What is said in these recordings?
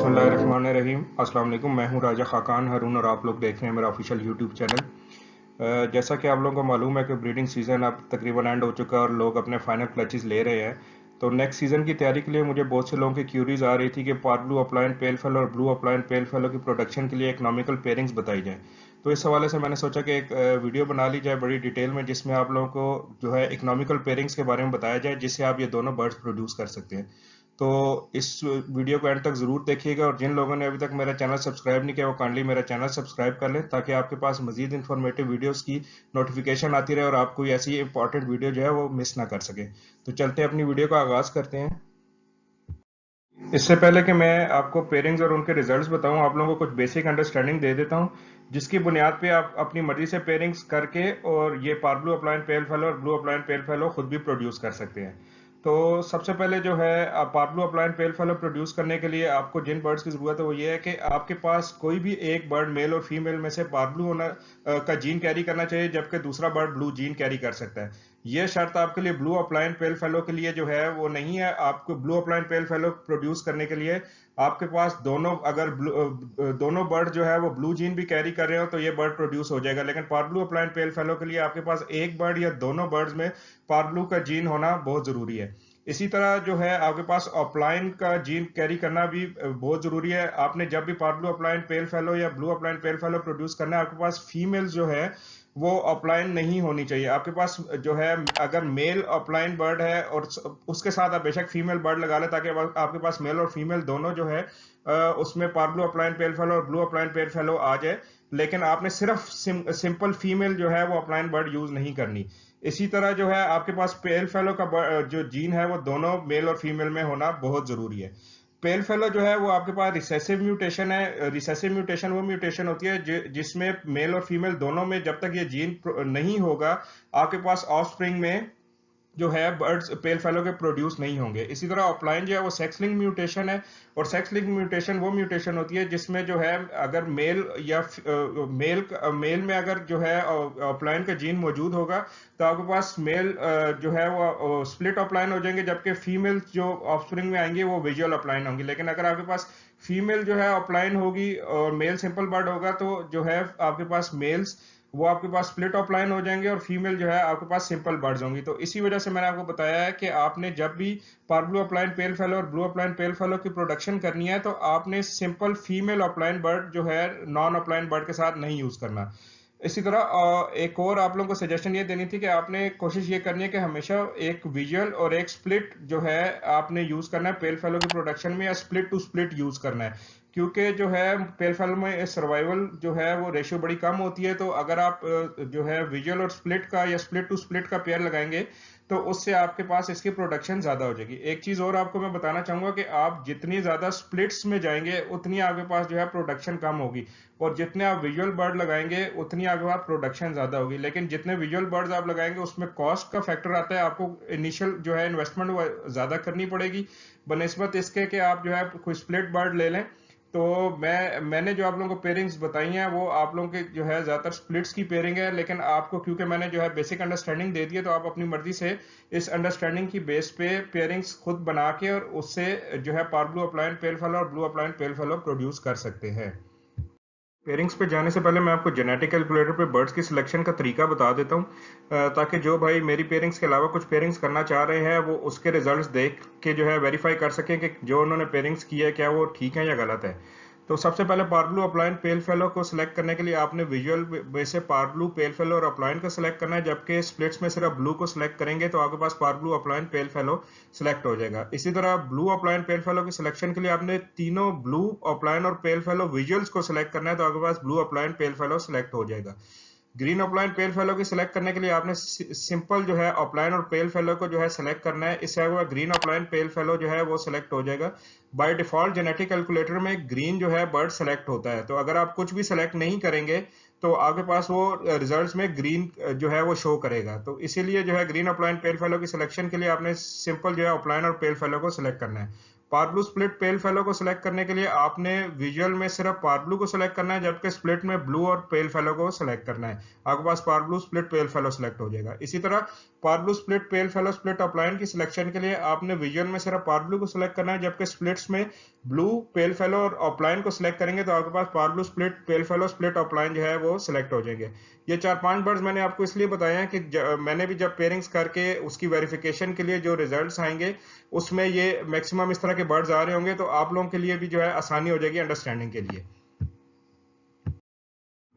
बिस्मिल्लाहिर्रहमानिर्रहीम। अस्सलाम वालेकुम। मैं हूं राजा खाकान हारून और आप लोग देख रहे हैं मेरा ऑफिशियल यूट्यूब चैनल। जैसा कि आप लोगों को मालूम है कि ब्रीडिंग सीज़न अब तकरीबन एंड हो चुका है और लोग अपने फाइनल क्लचेस ले रहे हैं। तो नेक्स्ट सीज़न की तैयारी के लिए मुझे बहुत से लोगों की क्यूरीज आ रही थी कि पार ब्लू अपलाइन पेल फेलो और ब्लू अपलाइन पेल फेलो की प्रोडक्शन के लिए इकोनॉमिकल पेयरिंग्स बताई जाए। तो इस हवाले से मैंने सोचा कि एक वीडियो बना ली जाए बड़ी डिटेल में, जिसमें आप लोगों को जो है इकोनॉमिकल पेयरिंग्स के बारे में बताया जाए, जिससे आप ये दोनों बर्ड्स प्रोड्यूस कर सकते हैं। तो इस वीडियो को एंड तक ज़रूर देखिएगा और जिन लोगों ने अभी तक मेरा चैनल सब्सक्राइब नहीं किया वो काइंडली मेरा चैनल सब्सक्राइब कर लें, ताकि आपके पास मजीद इंफॉर्मेटिव वीडियोस की नोटिफिकेशन आती रहे और आप कोई ऐसी इंपॉर्टेंट वीडियो जो है वो मिस ना कर सके। तो चलते हैं अपनी वीडियो का आगाज़ करते हैं। इससे पहले कि मैं आपको पेयरिंग्स और उनके रिजल्ट्स बताऊं, आप लोगों को कुछ बेसिक अंडरस्टैंडिंग दे देता हूं, जिसकी बुनियाद पे आप अपनी मर्जी से पेयरिंग्स करके और ये पार्ब्लू अपलाइन पेल फेलो और ब्लू अपलाइन पेल फेलो खुद भी प्रोड्यूस कर सकते हैं। तो सबसे पहले जो है पार्ब्लू अपलाइन पेल फेलो प्रोड्यूस करने के लिए आपको जिन बर्ड्स की जरूरत है वो ये है कि आपके पास कोई भी एक बर्ड मेल और फीमेल में से पार्ब्लू होना का जीन कैरी करना चाहिए, जबकि दूसरा बर्ड ब्लू जीन कैरी कर सकता है। ये शर्त आपके लिए ब्लू अपलाइन पेल फेलो के लिए जो है वो नहीं है। आपको blue opaline pale fallow produce करने के लिए आपके पास दोनों, अगर दोनों बर्ड जो है वो ब्लू जीन भी कैरी कर रहे हो तो ये बर्ड प्रोड्यूस हो जाएगा। लेकिन पार्ब्लू अपलाइन पेल फेलो के लिए आपके पास एक बर्ड या दोनों बर्ड्स में पार्ब्लू का जीन होना बहुत जरूरी है। इसी तरह जो है आपके पास अपलाइन का जीन कैरी करना भी बहुत जरूरी है। आपने जब भी पार्ब्लू अपलाइन पेल फेलो या blue opaline pale fallow produce करना है, आपके पास फीमेल जो है वो अपलाइन नहीं होनी चाहिए। आपके पास जो है अगर मेल अपलाइन बर्ड है और उसके साथ आप बेशक फीमेल बर्ड लगा ले, ताकि आपके पास मेल और फीमेल दोनों जो है उसमें पार्ब्लू अपलाइन पेल फेलो और ब्लू अपलाइन पेल फेलो आ जाए। लेकिन आपने सिर्फ सिंपल फीमेल जो है वो अपलाइन बर्ड यूज नहीं करनी। इसी तरह जो है आपके पास पेल फेलो का जो जीन है वो दोनों मेल और फीमेल में होना बहुत जरूरी है। पेल फेलो जो है वो आपके पास रिसेसिव म्यूटेशन है। रिसेसिव म्यूटेशन वो म्यूटेशन होती है जिसमें मेल और फीमेल दोनों में जब तक ये जीन नहीं होगा, आपके पास ऑफस्प्रिंग में जो है बर्ड्स पेल फेलो के प्रोड्यूस नहीं होंगे। इसी तरह अपलाइन जो है वो सेक्स लिंक म्यूटेशन है, और सेक्स लिंक म्यूटेशन वो म्यूटेशन होती है जिसमें जो है अगर मेल या मेल में अगर जो है अपलाइन का जीन मौजूद होगा तो आपके पास मेल जो है वो स्प्लिट अपलाइन हो जाएंगे, जबकि फीमेल जो ऑफस्प्रिंग में आएंगे वो विजुअल अपलाइन होंगी। लेकिन अगर आपके पास फीमेल जो है अपलाइन होगी और मेल सिंपल बर्ड होगा तो जो है आपके पास मेल्स वो आपके पास स्प्लिट अपलाइन हो जाएंगे और फीमेल जो है आपके पास सिंपल बर्ड्स होंगी। तो इसी वजह से मैंने आपको बताया है कि आपने जब भी पार्ब्लू अपलाइन पेल फेलो और ब्लू अपलाइन पेल फेलो की प्रोडक्शन करनी है तो आपने सिंपल फीमेल अपलाइन बर्ड जो है नॉन अपलाइन बर्ड के साथ नहीं यूज करना। इसी तरह एक और आप लोगों को सजेशन ये देनी थी कि आपने कोशिश ये करनी है कि हमेशा एक विजुअल और एक स्प्लिट जो है आपने यूज करना है पेल फेलो की प्रोडक्शन में, या स्प्लिट टू स्प्लिट यूज करना है। क्योंकि जो है पेल फेलो में सर्वाइवल जो है वो रेशियो बड़ी कम होती है। तो अगर आप जो है विजुअल और स्प्लिट का या स्प्लिट टू स्प्लिट का पेयर लगाएंगे तो उससे आपके पास इसकी प्रोडक्शन ज्यादा हो जाएगी। एक चीज और आपको मैं बताना चाहूंगा कि आप जितनी ज्यादा स्प्लिट्स में जाएंगे उतनी आपके पास जो है प्रोडक्शन कम होगी, और जितने आप विजुअल बर्ड लगाएंगे उतनी आपके पास प्रोडक्शन ज्यादा होगी। लेकिन जितने विजुअल बर्ड्स आप लगाएंगे उसमें कॉस्ट का फैक्टर आता है, आपको इनिशियल जो है इन्वेस्टमेंट ज्यादा करनी पड़ेगी बनस्बत इसके कि आप जो है कोई स्प्लिट बर्ड ले लें। तो मैंने जो आप लोगों को पेयरिंग्स बताई हैं वो आप लोगों के जो है ज्यादातर स्प्लिट्स की पेयरिंग है, लेकिन आपको क्योंकि मैंने जो है बेसिक अंडरस्टैंडिंग दे दी है तो आप अपनी मर्जी से इस अंडरस्टैंडिंग की बेस पे पेयरिंग्स खुद बना के और उससे जो है पार्ब्लू अपलाइन पेल फेलो और blue opaline pale fallow produce कर सकते हैं। पेयरिंग्स पे जाने से पहले मैं आपको जेनेटिक कैलकुलेटर पे बर्ड्स की सिलेक्शन का तरीका बता देता हूँ, ताकि जो भाई मेरी पेयरिंग्स के अलावा कुछ पेयरिंग्स करना चाह रहे हैं वो उसके रिजल्ट्स देख के जो है वेरीफाई कर सकें कि जो उन्होंने पेयरिंग्स की है क्या वो ठीक है या गलत है। तो सबसे पहले पार्ब्लू अपलाइन पेल फेलो को सिलेक्ट करने के लिए आपने विजुअल में से पार्ब्लू पेल फेलो और अपलाइन को सिलेक्ट करना है, जबकि स्प्लिट्स में सिर्फ ब्लू को सिलेक्ट करेंगे तो आपके पास parblue opaline pale fallow select हो जाएगा। इसी तरह ब्लू अपलाइन पेल फेलो की सिलेक्शन के लिए आपने तीनों ब्लू अपलाइन और पेल फेलो विजुअल्स को सिलेक्ट करना है तो आपके पास blue opaline pale fallow select हो जाएगा। ग्रीन अपलाइन पेल फेलो की सिलेक्ट करने के लिए आपने सिंपल जो है अपलाइन और पेल फेलो को जो है सिलेक्ट करना है। इससे अगर ग्रीन अपलाइन पेल फेलो जो है वो सिलेक्ट हो जाएगा। बाय डिफॉल्ट जेनेटिक कैलकुलेटर में ग्रीन जो है बर्ड सेलेक्ट होता है, तो अगर आप कुछ भी सिलेक्ट नहीं करेंगे तो आपके पास वो रिजल्ट्स में ग्रीन जो है वो शो करेगा। तो इसीलिए जो है ग्रीन अपलाइन पेल फेलो की सिलेक्शन के लिए आपने सिंपल जो है अपलाइन और पेल फेलो को सिलेक्ट करना है। पार्ब्लू स्प्लिट पेल फेलो को सिलेक्ट करने के लिए आपने विजुअल में सिर्फ पार्ब्लू को सिलेक्ट करना है, जबकि स्प्लिट में ब्लू और पेल फेलो को सिलेक्ट करना है। आपके पास parblue split pale fallow select हो जाएगा। इसी तरह parblue split pale fallow split opaline की सिलेक्शन के लिए आपने विजुअल में सिर्फ पार ब्लू को सिलेक्ट करना है, जबकि स्प्लिट्स में ब्लू पेल फेलो और अपलाइन को सिलेक्ट करेंगे तो आपके पास parblue split pale fallow split opaline जो है वो सिलेक्ट हो जाएंगे। ये 4-5 बर्ड्स मैंने आपको इसलिए बताया है कि मैंने भी जब पेयरिंग्स करके उसकी वेरिफिकेशन के लिए जो रिजल्ट्स आएंगे उसमें ये मैक्सिमम इस तरह के बर्ड्स आ रहे होंगे, तो आप लोगों के लिए भी जो है आसानी हो जाएगी अंडरस्टैंडिंग के लिए।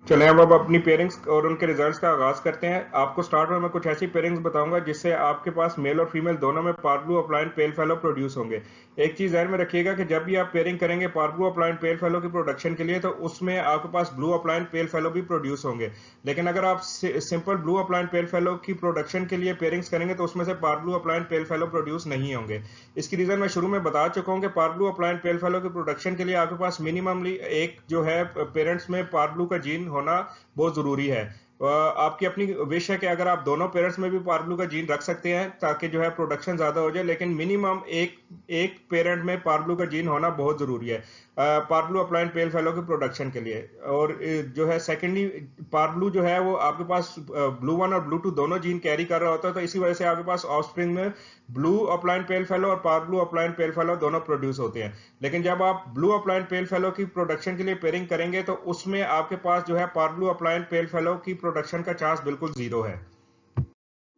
चले हम अब अपनी पेयरिंग्स और उनके रिजल्ट्स का आगाज करते हैं। आपको स्टार्ट में मैं कुछ ऐसी पेयरिंग्स बताऊंगा जिससे आपके पास मेल और फीमेल दोनों में parblue opaline pale fallow produce होंगे। एक चीज ध्यान में रखिएगा कि जब भी आप पेयरिंग करेंगे parblue opaline pale fallow की प्रोडक्शन के लिए तो उसमें आपके पास ब्लू अपलाइन पेल फेलो भी प्रोड्यूस होंगे। लेकिन अगर आप simple blue opaline pale fallow की प्रोडक्शन के लिए पेयरिंग्स करेंगे तो उसमें से parblue opaline pale fallow produce नहीं होंगे। इसकी रीजन मैं शुरू में बता चुका हूं कि पार ब्लू अपलाइन पेल फेलो की प्रोडक्शन के लिए आपके पास मिनिममली एक जो है पेरेंट्स में पार ब्लू का जीन होना बहुत जरूरी है। आपकी अपनी विश है कि अगर आप दोनों पेरेंट्स में भी पार ब्लू का जीन रख सकते हैं ताकि जो है प्रोडक्शन ज्यादा हो जाए, लेकिन मिनिमम एक पेरेंट में पार ब्लू का जीन होना बहुत जरूरी है parblue opaline pale fallow की प्रोडक्शन के लिए। और जो है सेकेंडली पार ब्लू जो है वो आपके पास ब्लू 1 और ब्लू 2 दोनों जीन कैरी कर रहा होता है, तो इसी वजह से आपके पास ऑफस्प्रिंग में ब्लू अपलाइन पेल फेलो और parblue opaline pale fellow दोनों प्रोड्यूस होते हैं। लेकिन जब आप ब्लू अपलाइन पेल फेलो की प्रोडक्शन के लिए पेयरिंग करेंगे तो उसमें आपके पास जो है parblue opaline pale fallow की प्रोडक्शन का चांस बिल्कुल जीरो है।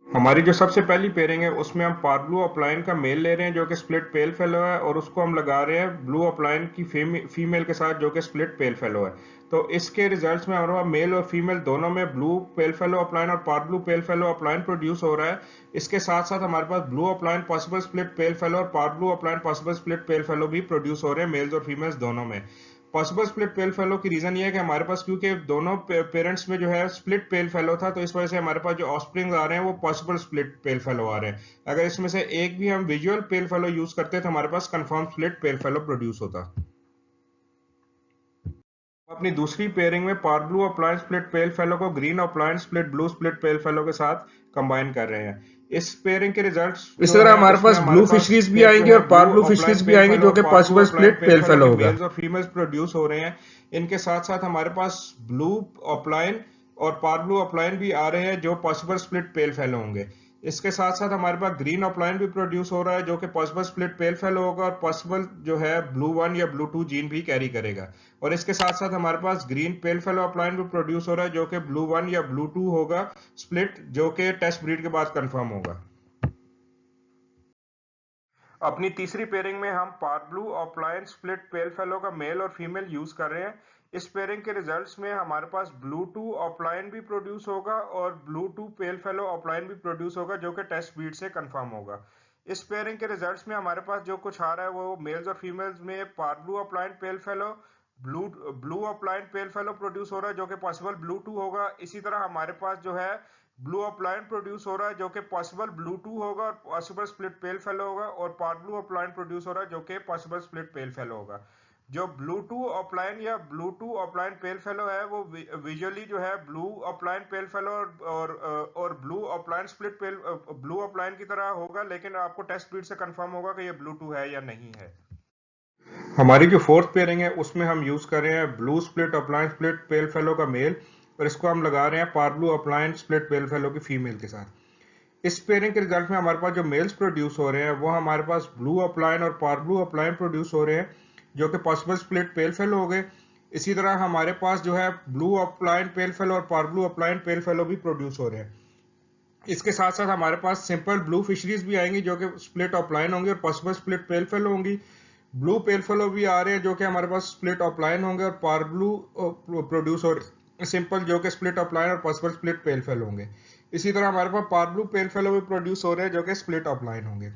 हमारी जो सबसे पहली पेयरिंग है उसमें हम पार ब्लू अपलाइन का मेल ले रहे हैं जो कि स्प्लिट पेल फेलो है, और उसको हम लगा रहे हैं ब्लू अपलाइन की फीमेल के साथ जो कि स्प्लिट पेल फेलो है। तो इसके रिजल्ट्स में हमारे पास मेल और फीमेल दोनों में ब्लू पेल फेलो अपलाइन और parblue pale fallow opaline produce हो रहा है। इसके साथ साथ हमारे पास blue opaline possible split pale fallow और parblue opaline possible split pale fallow भी प्रोड्यूस हो रहे हैं मेल्स और फीमेल्स दोनों में। पॉसिबल स्प्लिट पेल फेलो की रीजन ये है कि हमारे पास क्योंकि दोनों पेरेंट्स में जो है स्प्लिट पेल फेलो था, तो इस वजह से हमारे पास जो ऑफस्प्रिंग आ रहे हैं वो पॉसिबल स्प्लिट पेल फेलो आ रहे हैं। अगर इसमें से एक भी हम विजुअल पेल फेलो यूज करते तो हमारे पास confirm split pale fallow produce होता। अपनी दूसरी पेयरिंग में parblue opaline split pale fallow को green opaline split blue split pale fallow के साथ कंबाइन कर रहे हैं। इस पेयरिंग के रिजल्ट्स इस तरह हमारे पास ब्लू फिशरीज भी आएंगी और पार ब्लू फिशरीज भी आएंगी जो कि पॉसिबल स्प्लिट पेल फेलो होगा। मेल्स और फीमेल्स प्रोड्यूस हो रहे हैं। इनके साथ साथ हमारे पास ब्लू अपलाइन और पार ब्लू अपलाइन भी आ रहे हैं जो पॉसिबल स्प्लिट पेल फेलो होंगे। इसके साथ साथ हमारे पास ग्रीन अपलाइन भी प्रोड्यूस हो रहा है जो कि पॉसिबल स्प्लिट पेल फेलो होगा और पॉसिबल जो है ब्लू 1 या ब्लू 2 जीन भी कैरी करेगा। और इसके साथ साथ हमारे पास ग्रीन पेल फेलो अपलाइन भी प्रोड्यूस हो रहा है जो कि ब्लू 1 या ब्लू 2 होगा स्प्लिट, जो कि टेस्ट ब्रीड के बाद कंफर्म होगा। अपनी तीसरी पेयरिंग में हम parblue opaline split pale fallow का मेल और फीमेल यूज कर रहे हैं। इस पेयरिंग के रिजल्ट्स में हमारे पास ब्लू 2 अपलाइन भी प्रोड्यूस होगा और ब्लू 2 पेल फेलो अपलाइन भी प्रोड्यूस होगा जो कि टेस्ट ब्रीड से कंफर्म होगा। इस पेयरिंग के रिजल्ट्स में हमारे पास जो कुछ आ रहा है वो मेल्स और फीमेल्स में parblue opaline pale fallow blue blue opaline pale fallow produce हो रहा है जो कि पॉसिबल ब्लू 2 होगा। इसी तरह हमारे पास जो है ब्लू अपलाइन प्रोड्यूस हो रहा है जो कि पॉसिबल ब्लू 2 होगा और पॉसिबल स्प्लिट पेल फेलो होगा, और पार ब्लू अपलाइन प्रोड्यूस हो रहा है जो कि पॉसिबल स्प्लिट पेल फेलो होगा। जो ब्लू 2 अपलाइन या ब्लू 2 अपलाइन पेल फेलो है वो विजुअली जो है ब्लू अपलाइन पेल फेलो और blue opaline split pale blue upline की तरह होगा, लेकिन आपको टेस्ट ब्रीड से कंफर्म होगा कि ये ब्लू 2 है या नहीं है। हमारी जो फोर्थ पेयरिंग है उसमें हम यूज कर रहे हैं blue split opaline split pale fallow का मेल, और इसको हम लगा रहे हैं parblue opaline split pale fallow की फीमेल के साथ। इस पेयरिंग के रिजल्ट में हमारे पास जो मेल्स प्रोड्यूस हो रहे हैं वो हमारे पास ब्लू अपलाइन और पार ब्लू अपलाइन प्रोड्यूस हो रहे हैं जो कि पॉसिबल स्प्लिट पेल फेलो हो गए। इसी तरह हमारे पास जो है ब्लू अपलाइन पेल फेलो और parblue opaline pale fallow भी प्रोड्यूस हो रहे हैं। इसके साथ साथ हमारे पास सिंपल ब्लू फिशरीज भी आएंगी जो कि स्प्लिट अपलाइन होंगी और पॉसिबल स्प्लिट पेल फेलो होंगी। ब्लू पेल फेलो भी आ रहे हैं जो कि हमारे पास स्प्लिट अपलाइन होंगे और पार ब्लू प्रोड्यूस और सिंपल जो कि स्प्लिट अपलाइन और पॉसिबल स्प्लिट पेल फेलो होंगे। इसी तरह हमारे पास पार ब्लू पेल फेलो भी प्रोड्यूस हो रहे हैं जो कि स्प्लिट अपलाइन होंगे।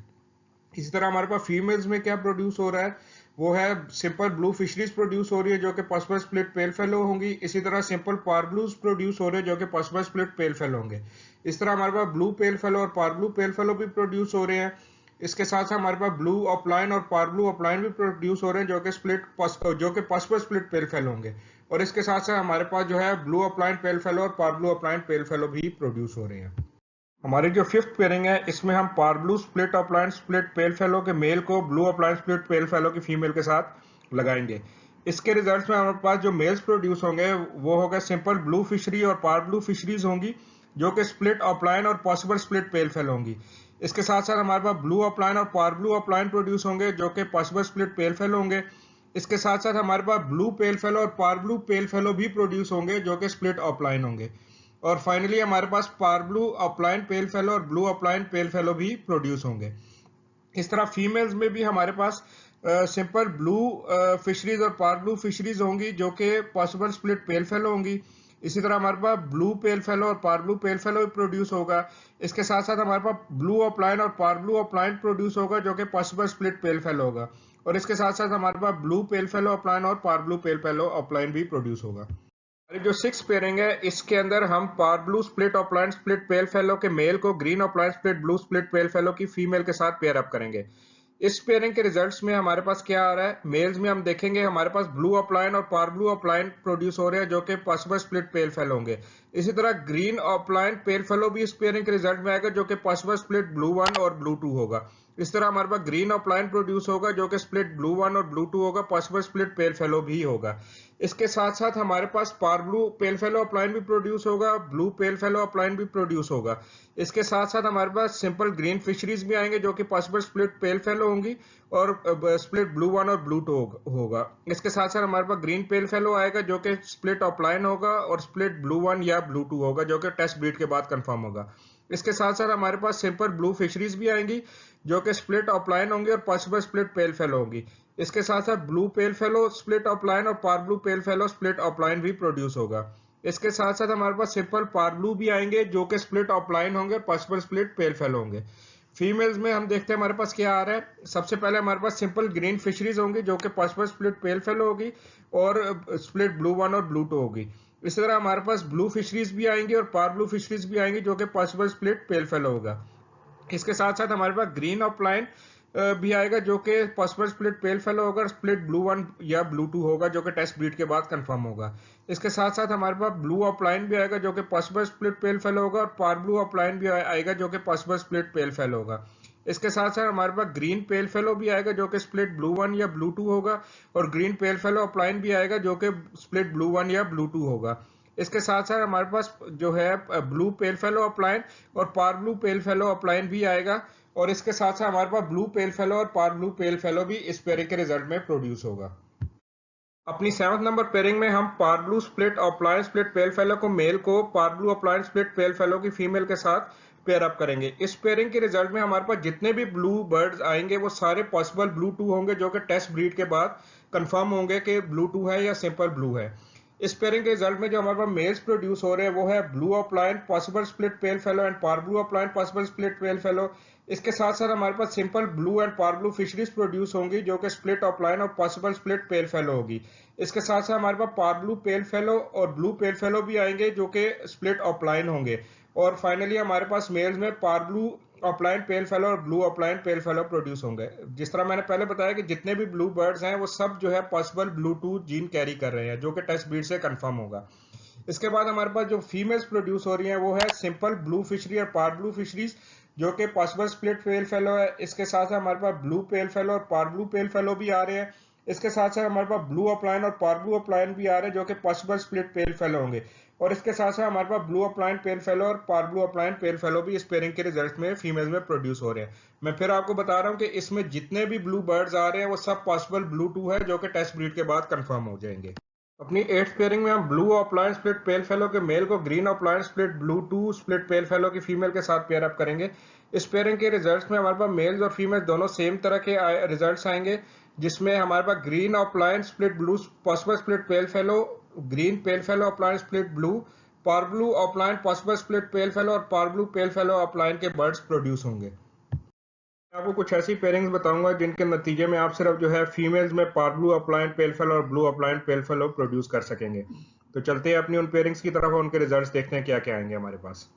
इसी तरह हमारे पास फीमेल्स में क्या प्रोड्यूस हो रहा है वो है सिंपल ब्लू फिशरीज प्रोड्यूस हो रही है जो कि पॉसिबल स्प्लिट पेल फेलो होंगी। इसी तरह सिंपल पार ब्लूज प्रोड्यूस हो रहे हैं जो कि पॉसिबल स्प्लिट पेल फेलो होंगे। इस तरह हमारे पास ब्लू पेल फेलो और पार ब्लू पेल फेलो भी प्रोड्यूस हो रहे हैं। इसके साथ साथ हमारे पास ब्लू अपलाइन और पार ब्लू अपलाइन भी प्रोड्यूस हो रहे हैं जो कि पॉसिबल स्प्लिट पेल फेलो होंगे। और इसके साथ साथ हमारे पास जो है ब्लू अपलाइन पेल फेलो और parblue opaline pale fallow भी प्रोड्यूस हो रहे हैं। हमारी जो फिफ्थ पेयरिंग है इसमें हम parblue split opaline split pale fallow के मेल को blue opaline split pale fallow की फीमेल के साथ लगाएंगे। इसके रिजल्ट्स में हमारे पास जो मेल्स प्रोड्यूस होंगे वो होगा सिंपल ब्लू फिशरी और पार ब्लू फिशरीज होंगी जो कि स्प्लिट ऑफलाइन और पॉसिबल स्प्लिट पेल फेलो होंगी। इसके साथ साथ हमारे पास ब्लू ऑफलाइन और पार ब्लू ऑफलाइन प्रोड्यूस होंगे जो कि पॉसिबल स्प्लिट पेल फेलो होंगे। इसके साथ साथ हमारे पास ब्लू पेल फेलो और पार ब्लू पेल फेलो भी प्रोड्यूस होंगे जो कि स्प्लिट ऑफलाइन होंगे। और फाइनली हमारे पास पार ब्लू ऑफलाइन पेल फेलो और ब्लू ऑफलाइन पेल फेलो भी प्रोड्यूस होंगे। इस तरह फीमेल्स में भी हमारे पास सिंपल ब्लू फिशरीज और पार ब्लू फिशरीज होंगी जो कि पॉसिबल स्प्लिट पेल फेलो होंगी। इसी तरह हमारे पास ब्लू पेल फेलो और पार ब्लू पेल फेलो भी प्रोड्यूस होगा। इसके साथ साथ हमारे पास ब्लू ऑफलाइन और पार ब्लू ऑफलाइन प्रोड्यूस होगा जो कि पॉसिबल स्प्लिट पेल फेलो होगा। और इसके साथ साथ हमारे पास ब्लू पेल फेलो ऑफलाइन और parblue pale fallow opaline भी प्रोड्यूस होगा। हमारी जो 6 पेयरिंग है इसके अंदर हम parblue split opaline split pale fallow के मेल को green opaline split blue split pale fallow की फीमेल के साथ पेयर अप करेंगे। इस पेयरिंग के रिजल्ट्स में हमारे पास क्या आ रहा है, मेल्स में हम देखेंगे हमारे पास ब्लू ऑफलाइन और पार ब्लू ऑफलाइन प्रोड्यूस हो रहे हैं जो कि पॉसिबल स्प्लिट पेल फेलो होंगे। इसी तरह ग्रीन ऑफलाइन पेल फेलो भी इस पेयरिंग के रिजल्ट में आएगा जो कि पॉसिबल स्प्लिट ब्लू 1 और ब्लू 2 होगा। इस तरह हमारे पास ग्रीन ऑफलाइन प्रोड्यूस होगा जो कि स्प्लिट ब्लू 1 और ब्लू 2 होगा, पॉसिबल स्प्लिट पेल फेलो भी होगा। इसके साथ साथ हमारे पास parblue pale fallow opaline भी प्रोड्यूस होगा, ब्लू पेल फेलो अपलाइन भी प्रोड्यूस होगा। इसके साथ साथ हमारे पास सिंपल ग्रीन फिशरीज भी आएंगे जो कि पॉसिबल स्प्लिट पेल फेलो होंगी और स्प्लिट ब्लू 1 और ब्लू 2 होगा। इसके साथ साथ हमारे पास ग्रीन पेल फेलो आएगा जो कि स्प्लिट अपलाइन होगा और स्प्लिट ब्लू 1 या ब्लू 2 होगा जो कि टेस्ट ब्रीड के बाद कंफर्म होगा। इसके साथ साथ हमारे पास सिंपल ब्लू फिशरीज भी आएंगी जो कि स्प्लिट अपलाइन होंगी और पॉसिबल स्प्लिट पेल फेलो होंगी। इसके साथ साथ blue pale fallow split opaline और parblue pale fallow split opaline भी प्रोड्यूस होगा। इसके साथ साथ हमारे पास सिंपल पार ब्लू भी आएंगे जो कि स्प्लिट अपलाइन होंगे और पॉसिबल स्प्लिट पेल फेलो होंगे। फीमेल्स में हम देखते हैं हमारे पास क्या आ रहा है। सबसे पहले हमारे पास सिंपल ग्रीन फिशरीज होंगी जो कि पॉसिबल स्प्लिट पेल फेलो होगी और स्प्लिट ब्लू 1 और ब्लू 2 होगी। इसी तरह हमारे पास ब्लू फिशरीज भी आएंगी और पार ब्लू फिशरीज भी आएंगी जो कि पॉसिबल स्प्लिट पेल फेलो होगा। इसके साथ साथ हमारे पास ग्रीन ऑफलाइन भी आएगा जो कि पॉसिबल स्प्लिट पेल फेलो होगा, स्प्लिट ब्लू 1 या ब्लू 2 होगा जो कि टेस्ट ब्रीड के बाद कंफर्म होगा। इसके साथ साथ हमारे पास ब्लू ऑफलाइन भी आएगा जो कि पॉसिबल स्प्लिट पेल फेलो होगा और पार ब्लू ऑफलाइन भी आएगा जो कि पॉसिबल स्प्लिट पेल फेलो होगा। इसके साथ साथ हमारे पास ग्रीन पेल फेलो भी आएगा जो कि स्प्लिट ब्लू 1 या ब्लू 2 होगा और ग्रीन पेल फेलो ऑफलाइन भी आएगा जो कि स्प्लिट ब्लू 1 या ब्लू 2 होगा। इसके साथ साथ हमारे पास जो है ब्लू पेल फेलो अपलाइन और parblue pale fallow opaline भी आएगा और इसके साथ साथ हमारे पास ब्लू पेल फेलो और पार ब्लू पेल फेलो भी इस पेयरिंग के रिजल्ट में प्रोड्यूस होगा। अपनी 7th नंबर पेयरिंग में हम parblue split opaline split pale fallow को मेल को parblue opaline split pale fallow की फीमेल के साथ पेयर अप करेंगे। इस पेयरिंग के रिजल्ट में हमारे पास जितने भी ब्लू बर्ड्स आएंगे वो सारे पॉसिबल ब्लू 2 होंगे जो कि टेस्ट ब्रीड के बाद कंफर्म होंगे कि ब्लू 2 है या सिंपल ब्लू है। इस पेयरिंग के रिजल्ट में जो हमारे पास मेल्स प्रोड्यूस हो रहे हैं वो है blue opaline possible split pale fallow and parblue opaline possible split pale fallow. इसके साथ साथ हमारे पास simple blue and parblue fisheries produce होंगी जो कि स्प्लिट अपलाइन और पॉसिबल स्प्लिट पेल फेलो होगी। इसके साथ साथ हमारे पास पार ब्लू पेल फेलो और ब्लू पेल फेलो भी आएंगे जो कि स्प्लिट अपलाइन होंगे। और फाइनली हमारे पास मेल्स में parblue opaline pale fallow और blue opaline pale fallow produce होंगे। जिस तरह मैंने पहले बताया कि जितने भी ब्लू बर्ड्स हैं वो सब जो है पॉसिबल ब्लू 2 जीन कैरी कर रहे हैं जो कि टेस्ट ब्रीड से कंफर्म होगा। इसके बाद हमारे पास जो फीमेल्स प्रोड्यूस हो रही हैं वो है सिंपल ब्लू फिशरी और पार ब्लू फिशरीज जो कि पॉसिबल स्प्लिट पेल फेलो है। इसके साथ साथ हमारे पास ब्लू पेल फेलो और पार ब्लू पेल फेलो भी आ रहे हैं। इसके साथ साथ हमारे पास ब्लू अपलाइन और पार ब्लू अपलाइन भी आ रहे हैं जो कि पॉसिबल स्प्लिट पेल फेलो होंगे। और इसके साथ साथ हमारे पास ब्लू अपलाइन पेल फेलो और parblue opaline pale fallow भी इस पेयरिंग के रिजल्ट में फीमेल्स में प्रोड्यूस हो रहे हैं। मैं फिर आपको बता रहा हूं कि इसमें जितने भी ब्लू बर्ड्स आ रहे हैं वो सब पॉसिबल ब्लू 2 है जो कि टेस्ट ब्रीड के बाद कंफर्म हो जाएंगे। अपनी 8th पेयरिंग में हम blue opaline split pale fallow के मेल को green opaline split blue 2 split pale fallow की फीमेल के साथ पेयर अप करेंगे। इस पेयरिंग के रिजल्ट्स में हमारे पास मेल्स और फीमेल्स दोनों सेम तरह के रिजल्ट्स आएंगे जिसमें हमारे पास green opaline split blue possible split pale fallow, green pale fallow opaline split blue, parblue opaline possible split pale fallow और parblue pale fallow opaline के बर्ड्स प्रोड्यूस होंगे। आपको कुछ ऐसी पेयरिंग्स बताऊंगा जिनके नतीजे में आप सिर्फ जो है फीमेल्स में parblue opaline pale fallow और blue opaline pale fallow produce कर सकेंगे। तो चलते हैं अपनी उन पेयरिंग्स की तरफ और उनके रिजल्ट्स देखते हैं क्या क्या आएंगे हमारे पास।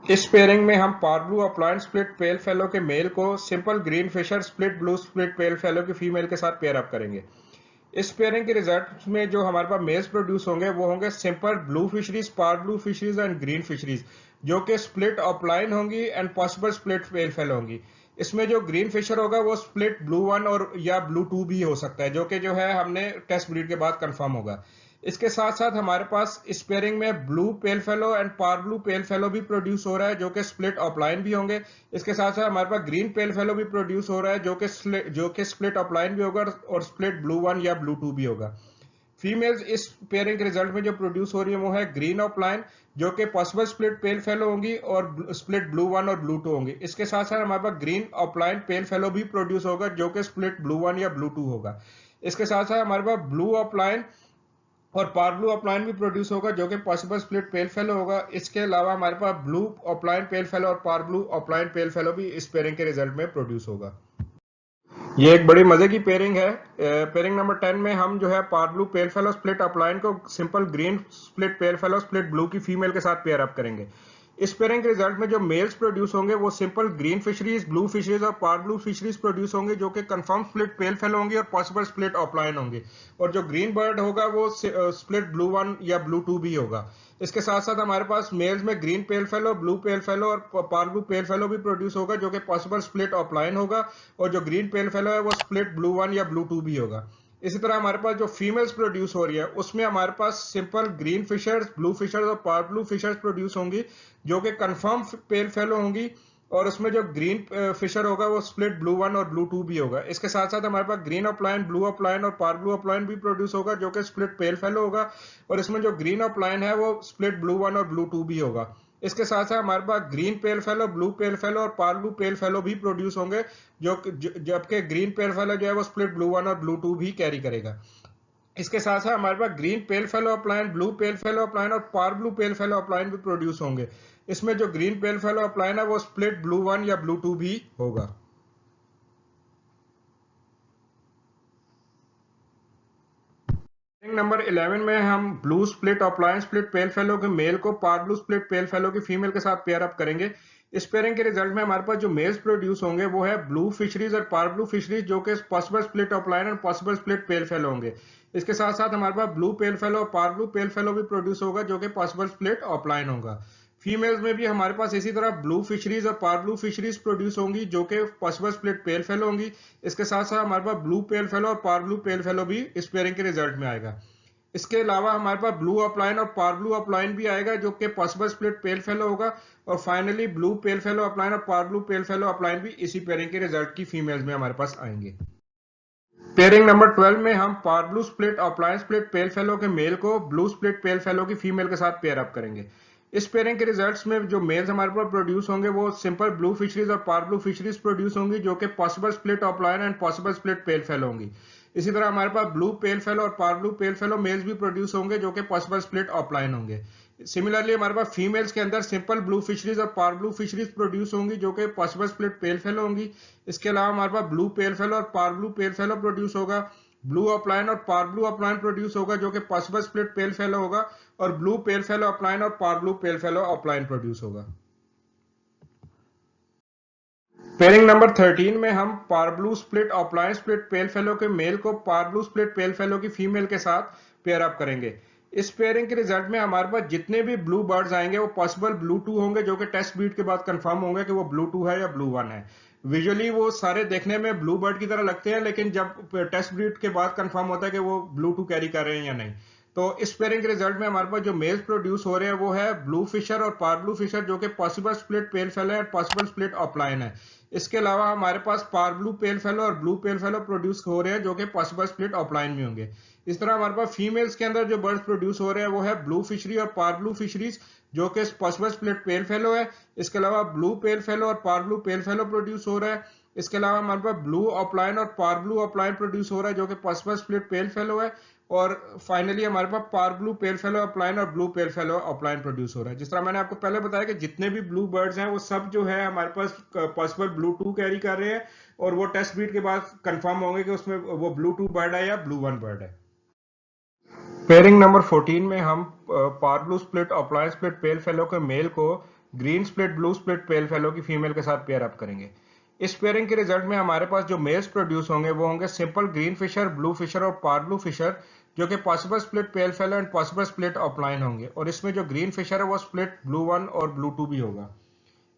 इस पेयरिंग में हम parblue opaline split pale fallow के मेल को simple green Fischer split blue split pale fallow की फीमेल के साथ पेयर अप करेंगे। इस पेयरिंग के रिजल्ट में जो हमारे पास मेल्स प्रोड्यूस होंगे वो होंगे simple blue fisheries, parblue fisheries and green fisheries जो कि स्प्लिट अपलाइन होंगी and possible split pale fallow होंगी। इसमें जो ग्रीन फिशर होगा वो स्प्लिट ब्लू 1 और या ब्लू 2 भी हो सकता है जो कि जो है हमने टेस्ट ब्रीड के बाद कंफर्म होगा। इसके साथ साथ हमारे पास इस पेयरिंग में blue pale fallow and parblue pale fallow भी प्रोड्यूस हो रहा है, जो कि स्प्लिट ऑफलाइन भी होंगे। इसके साथ साथ हमारे पास ग्रीन पेल फेलो भी प्रोड्यूस हो रहा है, जो कि स्प्लिट ऑफलाइन भी होगा और स्प्लिट ब्लू 1 या ब्लू 2 भी होगा। फीमेल्स इस पेयरिंग के रिजल्ट में जो प्रोड्यूस हो रही है वो है ग्रीन ऑफलाइन, जो कि पॉसिबल स्प्लिट पेल फेलो होंगी और स्प्लिट ब्लू 1 और ब्लू 2 होंगी। इसके साथ साथ हमारे पास ग्रीन ऑफलाइन पेल फेलो भी प्रोड्यूस होगा, जो कि स्प्लिट ब्लू 1 या ब्लू 2 होगा। इसके साथ साथ हमारे पास ब्लू ऑफलाइन और पार ब्लू अपलाइन भी प्रोड्यूस होगा, जो कि पॉसिबल स्प्लिट पेल फेलो होगा। इसके अलावा हमारे पास ब्लू अपलाइन पेल फेलो और parblue opaline pale fallow भी इस पेयरिंग के रिजल्ट में प्रोड्यूस होगा। ये एक बड़ी मजे की पेयरिंग है। पेयरिंग नंबर 10 में हम जो है parblue pale fallow split opaline को simple green split pale fallow split blue की फीमेल के साथ पेयर अप करेंगे। इस पेयरिंग के रिजल्ट में जो मेल्स प्रोड्यूस होंगे वो simple green fisheries, blue fisheries और पार ब्लू फिशरीज प्रोड्यूस होंगे, जो कि कंफर्म स्प्लिट पेल फेलो होंगी और पॉसिबल स्प्लिट ऑफलाइन होंगे। और जो ग्रीन बर्ड होगा वो स्प्लिट ब्लू 1 या ब्लू 2 भी होगा। इसके साथ साथ हमारे पास मेल्स में green pale fallow, blue pale fallow और पार ब्लू पेल फेलो भी प्रोड्यूस होगा, जो कि पॉसिबल स्प्लिट ऑफलाइन होगा। और जो ग्रीन पेल फेलो है वो स्प्लिट ब्लू 1 या ब्लू 2 भी होगा। इसी तरह हमारे पास जो फीमेल्स प्रोड्यूस हो रही है उसमें हमारे पास simple green Fischers, blue Fischers और पार ब्लू फिशर्स प्रोड्यूस होंगी, जो कि कंफर्म पेल फेलो होंगी। और उसमें जो ग्रीन फिशर होगा वो स्प्लिट ब्लू 1 और ब्लू 2 भी होगा। इसके साथ साथ हमारे पास ग्रीन अपलाइन, ब्लू अपलाइन और पार ब्लू अपलाइन भी प्रोड्यूस होगा, जो कि स्प्लिट पेल फेलो होगा। और इसमें जो ग्रीन अपलाइन है वो स्प्लिट ब्लू 1 और ब्लू 2 भी होगा। इसके साथ साथ हमारे पास green pale fallow, blue pale fallow और पार ब्लू पेल फेलो भी प्रोड्यूस होंगे, जबकि ग्रीन पेल फेलो जो है वो स्प्लिट ब्लू 1 और ब्लू 2 भी कैरी करेगा। इसके साथ साथ हमारे पास green pale fallow opaline, blue pale fallow opaline और parblue pale fallow opaline भी प्रोड्यूस होंगे। इसमें जो ग्रीन पेल फेलो अपलाइन है वो स्प्लिट ब्लू 1 या ब्लू 2 भी होगा। नंबर 11 में हम blue split opaline split pale fallow के मेल को parblue split pale fallow की फीमेल के साथ पेयर अप करेंगे। इस पेयरिंग के रिजल्ट में हमारे पास जो मेल्स प्रोड्यूस होंगे वो है ब्लू फिशरीज और पार ब्लू फिशरीज, जो कि पॉसिबल स्प्लिट अपलाइन और पॉसिबल स्प्लिट पेल फेलो होंगे। इसके साथ साथ हमारे पास ब्लू पेल फेलो और पार ब्लू पेल फेलो भी प्रोड्यूस होगा, जो कि पॉसिबल स्प्लिट अपलाइन होगा। फीमेल्स में भी हमारे पास इसी तरह ब्लू फिशरीज और पार ब्लू फिशरीज प्रोड्यूस होंगी, जो कि पॉसिबल स्प्लिट पेल फेलो होंगी। इसके साथ साथ हमारे पास ब्लू पेल फेलो और पार ब्लू पेल फेलो भी इस पेयरिंग के रिजल्ट में आएगा। इसके अलावा हमारे पास ब्लू अपलाइन और पार ब्लू अपलाइन भी आएगा, जो कि पॉसिबल स्प्लिट पेल फेलो होगा। और finally blue pale fallow opaline और parblue pale fallow opaline भी इसी पेयरिंग के रिजल्ट की फीमेल्स में हमारे पास आएंगे। पेयरिंग नंबर 12 में हम parblue split opaline split pale fallow के मेल को ब्लू स्प्लिट पेल फेलो की फीमेल के साथ पेयर अप करेंगे। इस पेयरिंग के रिजल्ट्स में जो मेल्स हमारे पास प्रोड्यूस होंगे वो सिंपल ब्लू फिशरीज और पार ब्लू फिशरीज प्रोड्यूस होंगी, जो कि possible split upline and possible split pale fallow होंगी। इसी तरह हमारे पास ब्लू पेल फेलो और parblue pale fellow mails भी प्रोड्यूस होंगे, जो कि पॉसिबल स्प्लिट अपलाइन होंगे। सिमिलरली हमारे पास फीमेल्स के अंदर सिंपल ब्लू फिशरीज और पार ब्लू फिशरीज प्रोड्यूस होंगी, जो कि पॉसिबल स्प्लिट पेल फेलो होंगी। इसके अलावा हमारे पास ब्लू पेल फेलो और parblue pale fallow produce होगा, ब्लू अपलाइन और पार ब्लू अपलाइन प्रोड्यूस होगा, जो कि पॉसिबल स्प्लिट पेल फेलो होगा। और ब्लू पेल फेलो अपलाइन और parblue pale fallow opaline produce होगा। पेयरिंग नंबर 13 में हम parblue split opaline split pale fallow के मेल को parblue split pale fallow की फीमेल के साथ पेयर अप करेंगे। इस पेयरिंग के रिजल्ट में हमारे पास जितने भी ब्लू बर्ड्स आएंगे वो पॉसिबल ब्लू 2 होंगे, जो कि टेस्ट ब्रीड के बाद कंफर्म होंगे कि वो ब्लू 2 है या ब्लू 1 है। विजुअली वो सारे देखने में ब्लू बर्ड की तरह लगते हैं, लेकिन जब टेस्ट ब्रीड के बाद कंफर्म होता है कि वो ब्लू 2 कैरी कर रहे हैं या नहीं। तो इस पेयरिंग के रिजल्ट में हमारे पास जो मेल्स प्रोड्यूस हो रहे हैं वो है ब्लू फिशर और पार ब्लू फिशर, जो कि पॉसिबल स्प्लिट पेल फेलो है, पॉसिबल स्प्लिट अपलाइन है। इसके अलावा हमारे पास पार ब्लू पेल फेलो और ब्लू पेल फेलो प्रोड्यूस हो रहे हैं, जो कि पॉसिबल स्प्लिट अपलाइन में होंगे। इस तरह हमारे पास फीमेल्स के अंदर जो बर्ड्स प्रोड्यूस हो रहे हैं वो है ब्लू फिशरी और पार ब्लू फिशरीज, जो कि पॉसिबल स्प्लिट पेल फेलो है। इसके अलावा ब्लू पेल फेलो और parblue pale fallow produce हो रहा है। इसके अलावा हमारे पास ब्लू अपलाइन और पार ब्लू अपलाइन प्रोड्यूस हो रहा है, जो कि पॉसिबल स्प्लिट पेल फेलो है। और फाइनली हमारे पास parblue pale fallow opaline और blue pale fallow opaline produce हो रहा है। जिस तरह मैंने आपको पहले बताया कि जितने भी ब्लू बर्ड्स हैं वो सब जो है हमारे पास पॉसिबल ब्लू 2 कैरी कर रहे हैं, और वो टेस्ट ब्रीड के बाद कंफर्म होंगे कि उसमें वो ब्लू 2 बर्ड है या ब्लू 1 बर्ड है। पेयरिंग नंबर 14 में हम parblue split opaline split pale fallow के मेल को green split blue split pale fallow की फीमेल के साथ पेयर अप करेंगे। इस पेयरिंग के रिजल्ट में हमारे पास जो मेल्स प्रोड्यूस होंगे वो होंगे simple green Fischer, blue Fischer और पार ब्लू फिशर, जो कि possible split pale fallow and possible split opaline होंगे। और इसमें जो ग्रीन फिशर है वो स्प्लिट ब्लू 1 और ब्लू 2 भी होगा।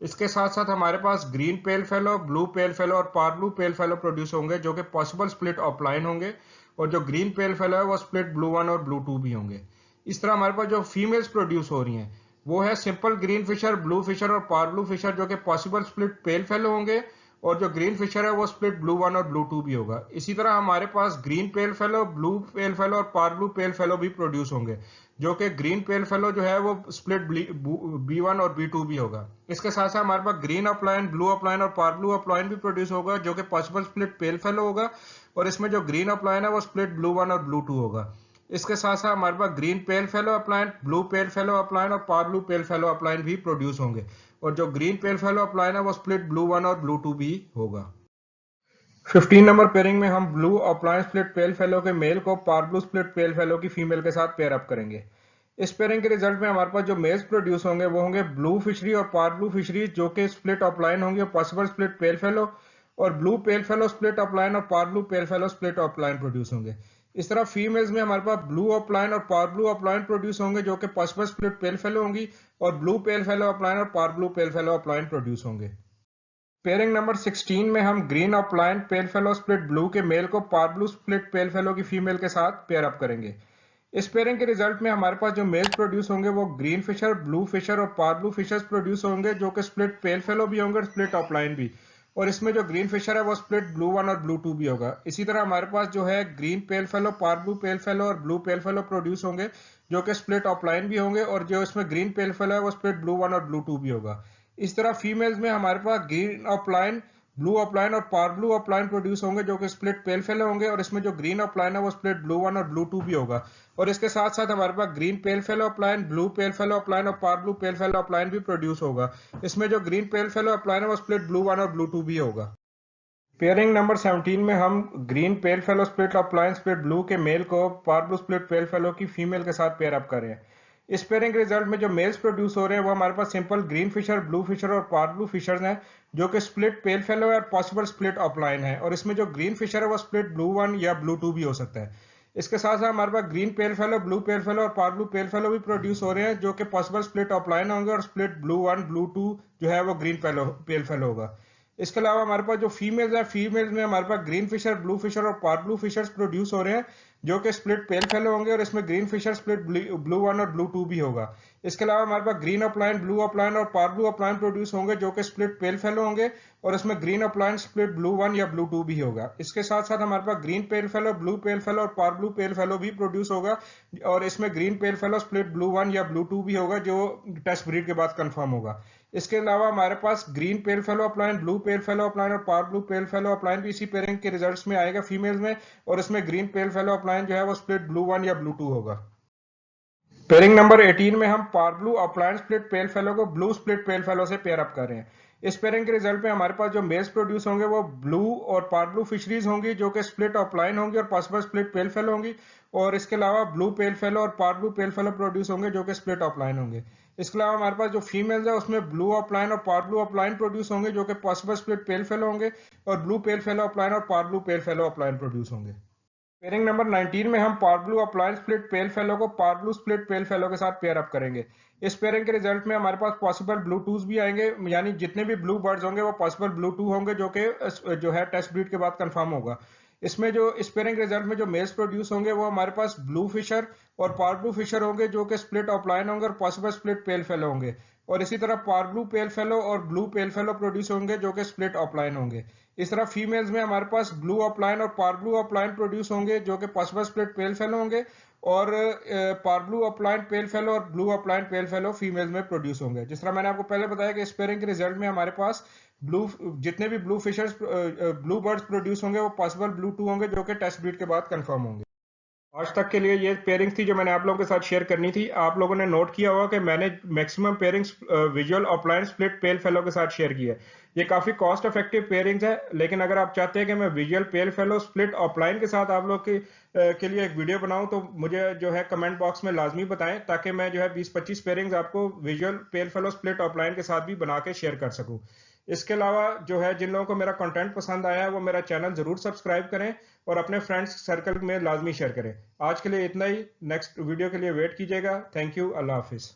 इसके साथ साथ हमारे पास green pale fallow, blue pale fallow और parblue pale fallow produce होंगे, जो कि पॉसिबल स्प्लिट अपलाइन होंगे। और जो ग्रीन पेल फेलो है वो स्प्लिट ब्लू 1 और ब्लू 2 भी होंगे। इस तरह हमारे पास जो फीमेल्स प्रोड्यूस हो रही हैं वो है simple green Fischer, blue Fischer और पार ब्लू फिशर, जो कि पॉसिबल स्प्लिट पेल फेलो होंगे, और जो ग्रीन फिशर है वो स्प्लिट ब्लू 1 और ब्लू 2 भी होगा। इसी तरह हमारे पास green pale fallow, blue pale fallow और पार ब्लू पेल फेलो भी प्रोड्यूस होंगे, जो कि ग्रीन पेल फेलो जो है वो स्प्लिट B1 और B2 भी होगा। इसके साथ साथ हमारे पास ग्रीन अपलाइन, ब्लू अपलाइन और पार ब्लू अपलाइन भी प्रोड्यूस होगा, जो कि पॉसिबल स्प्लिट पेल फेलो होगा, और इसमें जो ग्रीन अपलाइन है वो स्प्लिट ब्लू 1 और ब्लू 2 होगा। इसके साथ साथ हमारे पास green pale fallow opaline, blue pale fallow opaline और parblue pale fallow opaline भी प्रोड्यूस होंगे, और जो ग्रीन पेल फेलो अपलाइन है वो स्प्लिट ब्लू 1 और ब्लू 2 भी होगा। 15 नंबर पेयरिंग में हम blue opaline split pale fallow के मेल को parblue split pale fallow की फीमेल के साथ पेयर अप करेंगे। इस पेयरिंग के रिजल्ट में हमारे पास जो मेल्स प्रोड्यूस होंगे वो होंगे ब्लू फिशरी और पार ब्लू फिशरी, जो कि स्प्लिट अपलाइन होंगे, पॉसिबल स्प्लिट पेल फेलो, और blue pale fallow split opaline और parblue pale fallow split opaline produce होंगे। इस तरह फीमेल्स में हमारे पास ब्लू अपलाइन और पार ब्लू अपलाइन प्रोड्यूस होंगे, जो कि पॉसिबल स्प्लिट पेल फेलो होंगी, और ब्लू पेल फेलो अपलाइन और parblue pale fallow opaline produce होंगे। पेयरिंग नंबर 16 में हम green opaline pale fallow split blue के मेल को parblue split pale fallow की फीमेल के साथ पेयर अप करेंगे। इस पेयरिंग के रिजल्ट में हमारे पास जो मेल्स प्रोड्यूस होंगे वो ग्रीन फिशर, ब्लू फिशर और पार ब्लू फिशर्स प्रोड्यूस होंगे, जो कि स्प्लिट पेल फेलो भी होंगे और स्प्लिट अपलाइन भी, और इसमें जो ग्रीन फिशर है वो स्प्लिट ब्लू 1 और ब्लू 2 भी होगा। इसी तरह हमारे पास जो है ग्रीन पेल फेलो, पार ब्लू पेल फेलो और ब्लू पेल फेलो प्रोड्यूस होंगे, जो कि स्प्लिट अपलाइन भी होंगे, और जो इसमें ग्रीन पेल फेलो है वो स्प्लिट ब्लू 1 और ब्लू 2 भी होगा। इस तरह फीमेल्स में हमारे पास ग्रीन अपलाइन, ब्लू अपलाइन और पार ब्लू अपलाइन प्रोड्यूस होंगे, जो कि स्प्लिट पेल फेलो होंगे, और इसमें जो ग्रीन अपलाइन है वो स्प्लिट ब्लू 1 और ब्लू 2 भी होगा। और इसके साथ साथ हमारे पास green pale fallow opaline, blue pale fallow opaline और parblue pale fallow opaline भी प्रोड्यूस होगा। इसमें जो ग्रीन पेल फेलो अपलाइन है वो स्प्लिट ब्लू 1 और ब्लू 2 भी होगा। पेयरिंग नंबर 17 में हम green pale fallow split opaline split blue के मेल को parblue split pale fallow की फीमेल के साथ पेयर अप कर रहे हैं। इस पेयरिंग के रिजल्ट में जो मेल्स प्रोड्यूस हो रहे हैं वो हमारे पास simple green Fischer, blue Fischer और पार ब्लू फिशर्स हैं, जो कि स्प्लिट पेल फेलो है और पॉसिबल स्प्लिट अपलाइन है, और इसमें जो ग्रीन फिशर है वो स्प्लिट ब्लू 1 या ब्लू 2 भी हो सकता है। इसके साथ साथ हमारे पास green pale fallow, blue pale fallow और पार ब्लू पेल फेलो भी प्रोड्यूस हो रहे हैं, जो कि पॉसिबल स्प्लिट अपलाइन होंगे, और स्प्लिट ब्लू 1 ब्लू 2 जो है वो ग्रीन पेल फेलो होगा। इसके अलावा हमारे पास जो फीमेल्स है, फीमेल्स में हमारे पास ग्रीन फिशर, ब्लू फिशर और पार ब्लू फिशर्स प्रोड्यूस हो रहे हैं, जो कि स्प्लिट पेल फेलो होंगे, और इसमें ग्रीन फिशर स्प्लिट ब्लू 1 और ब्लू 2 भी होगा। इसके अलावा हमारे पास ग्रीन अपलाइन, ब्लू अपलाइन और पार ब्लू अपलाइन प्रोड्यूस होंगे, जो कि स्प्लिट पेल फेलो होंगे, और इसमें ग्रीन अपलाइन स्प्लिट ब्लू 1 या ब्लू 2 भी होगा। इसके साथ साथ हमारे पास green pale fallow, blue pale fallow और पार ब्लू पेल फेलो भी प्रोड्यूस होगा, और इसमें green pale fallow split blue 1 या ब्लू 2 भी होगा, जो टेस्ट ब्रीड के बाद कंफर्म होगा। इसके अलावा हमारे पास green pale fallow opaline, blue pale fallow opaline और parblue pale fallow opaline भी इसी पेयरिंग के रिजल्ट्स में आएगा फीमेल्स में, और इसमें ग्रीन पेल फेलो अपलाइन जो है वो स्प्लिट ब्लू 1 या ब्लू 2 होगा। पेयरिंग नंबर 18 में हम parblue opaline split pale fallow को ब्लू स्प्लिट पेल फेलो से पेयर अप कर रहे हैं। इस पेयरिंग के रिजल्ट में हमारे पास जो मेल्स प्रोड्यूस होंगे वो ब्लू और पार ब्लू फिशरीज होंगी, जो कि स्प्लिट अपलाइन होंगी और पॉसिबल स्प्लिट पेल फेलो होंगी, और इसके अलावा ब्लू पेल फेलो और parblue pale fallow produce होंगे, जो कि स्प्लिट अपलाइन होंगे। इसके अलावा हमारे पास जो फीमेल्स है उसमें ब्लू अपलाइन और पार ब्लू अपलाइन प्रोड्यूस होंगे, जो कि पॉसिबल स्प्लिट पेल फेलो होंगे, और ब्लू पेल फेलो अपलाइन और parblue pale fallow opaline produce होंगे। पेयरिंग नंबर 19 में हम parblue opaline split pale fallow को parblue split pale fallow के साथ पेयर अप करेंगे। इस पेयरिंग के रिजल्ट में हमारे पास पॉसिबल ब्लू 2s भी आएंगे, यानी जितने भी ब्लू बर्ड्स होंगे वो पॉसिबल ब्लू 2 होंगे, जो कि जो है टेस्ट ब्रीड के बाद कंफर्म होगा। इसमें जो इस पेयरिंग रिजल्ट में जो मेल्स प्रोड्यूस होंगे वो हमारे पास ब्लू फिशर और पार ब्लू फिशर होंगे, जो कि स्प्लिट अपलाइन होंगे और पॉसिबल स्प्लिट पेल फेलो होंगे, और इसी तरह पार ब्लू पेल फेलो और ब्लू पेल फेलो प्रोड्यूस होंगे, जो कि स्प्लिट अपलाइन होंगे। इस तरह फीमेल्स में हमारे पास ब्लू अपलाइन और पार ब्लू अपलाइन प्रोड्यूस होंगे, जो कि पॉसिबल स्प्लिट पेल फेलो होंगे, और parblue opaline pale fallow और blue opaline pale fellow females में प्रोड्यूस होंगे। जिस तरह मैंने आपको पहले बताया कि इस पेयरिंग के रिजल्ट में हमारे पास ब्लू जितने भी blue Fischers blue birds produce होंगे वो पॉसिबल ब्लू 2 होंगे, जो कि टेस्ट ब्रीड के बाद कंफर्म होंगे। आज तक के लिए ये पेयरिंग्स थी जो मैंने आप लोगों के साथ शेयर करनी थी। आप लोगों ने नोट किया होगा कि मैंने maximum pairings visual upline split pale fallow के साथ शेयर की है। ये काफी कॉस्ट इफेक्टिव पेयरिंग्स है, लेकिन अगर आप चाहते हैं कि मैं विजुअल पेल फेलो स्प्लिट अपलाइन के साथ आप लोग के लिए एक वीडियो बनाऊं, तो मुझे जो है कमेंट बॉक्स में लाजमी बताएं, ताकि मैं जो है 20-25 पेयरिंग्स आपको विजुअल पेल फेलो स्प्लिट अपलाइन के साथ भी बना के शेयर कर सकूं। इसके अलावा जो है जिन लोगों को मेरा कंटेंट पसंद आया है वो मेरा चैनल जरूर सब्सक्राइब करें और अपने फ्रेंड्स सर्कल में लाजमी शेयर करें। आज के लिए इतना ही, नेक्स्ट वीडियो के लिए वेट कीजिएगा। Thank you, Allah Hafiz.